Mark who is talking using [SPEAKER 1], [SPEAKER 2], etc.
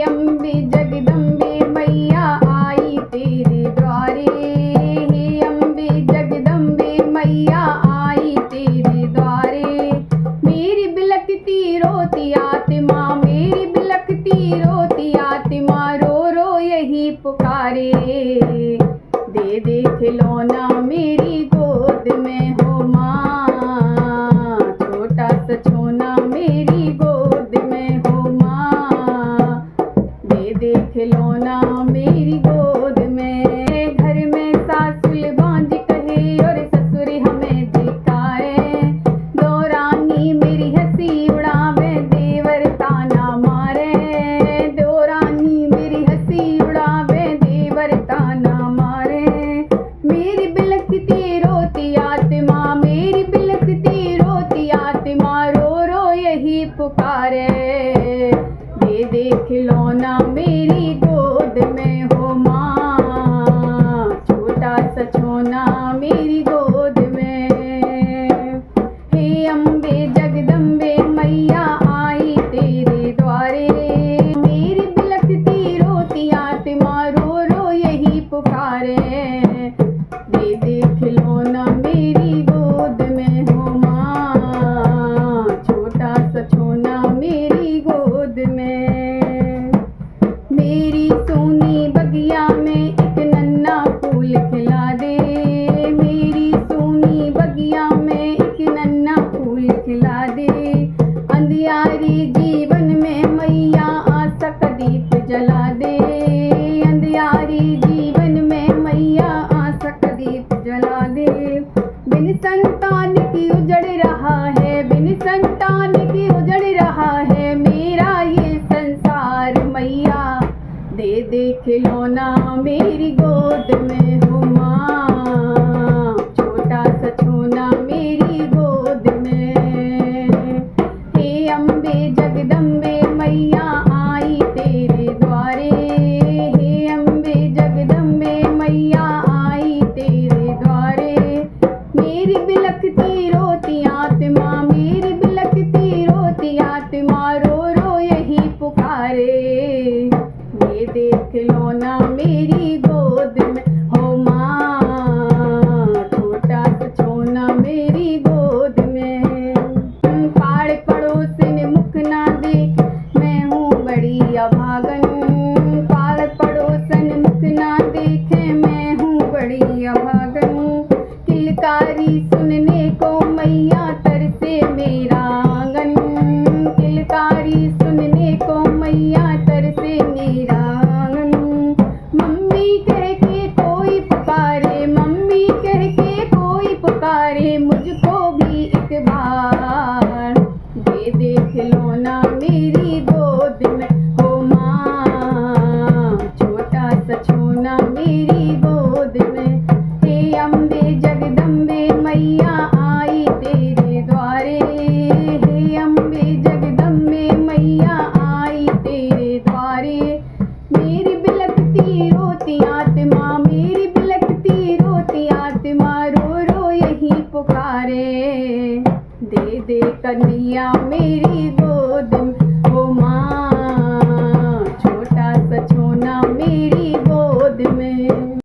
[SPEAKER 1] अम्बे जगदम्बे मैया आई तेरे द्वारे, हे अम्बे जगदम्बे मैया आई तेरे द्वारे। मेरी बिलखती रोती आत्मा, मेरी बिलखती रोती आत्मा, रो रो यही पुकारे। दे दे खिलौना मेरी गोद में हो माँ, छोटा सा छोना मेरी गोद में हो माँ, दे दे खिलौना मेरी गोद में। घर में सासुल बांझ कहे और ससुर हमें दिखाए, दो रानी मेरी हंसी उड़ावे देवर ताना मारे, दो रानी मेरी हंसी उड़ावे देवर ताना मारे। मेरी बिलखती रोती आत्मा, मेरी बिलखती रोती आत्मा, रो रो यही पुकारे। दे दे खिलौना मेरी गोद में हो माँ, छोटा सा छोना मेरी गोद में। हे अम्बे जगदम्बे मैया आई तेरे द्वारे, मेरी बिलखती रोती आत्मा, रो रो यही पुकारे। दे दे खिलौना मेरी गोद में हो माँ, छोटा सा छोना मेरी गोद में। मेरी सोनी बगिया में एक नन्हा फूल खिला दे, मेरी सोनी बगिया में एक नन्हा फूल खिला दे। अंधियारी जीवन में मैया आशा का दीप जला दे, अंधियारी जीवन में मैया आशा का दीप जला दे। बिन संतान की उजड़ रहा है, बिन संतान की उजड़ रहा है मेरा ये संसार मैया। दे दे खिलौना मेरी गोद में हो माँ, छोटा सा छोना मेरी गोद में। हे अम्बे जगदम्बे मैया आई तेरे द्वारे, हे अम्बे जगदम्बे मैया आई तेरे द्वारे। मेरी बिलखती रोती आत्मा, मेरी बिलखती रोती आत्मा, रो रो यही पुकारे। दे दे खिलौना मेरी गोद में हो माँ, छोटा सा छोना मेरी गोद में। पाड़ पड़ोसन मुख ना देख मैं हूँ बड़ी अभागन, पाड़ पड़ोसन मुख ना देखे मैं हूँ बड़ी अभागन। किलकारी सुनने को मैया तरसे मेरा आंगन, किलकारी सुनने को मैया तरसे मेरा आंगन। मम्मी कह के कोई पुकारे, मम्मी कह के कोई पुकारे, मुझको भी एक बार। दे दे खिलौना मेरी गोद में हो माँ, छोटा सा छोना मेरी गोद में। हे अम्बे जगदम्बे मैया आई तेरे द्वारे, हे अम्बे जगदम्बे मैया आई तेरे द्वारे। मेरी बिलखती रोती आत्मा, मेरी बिलखती रोती आत्मा, रो रो यही पुकारे। दे दे कन्हैया मेरी गोद में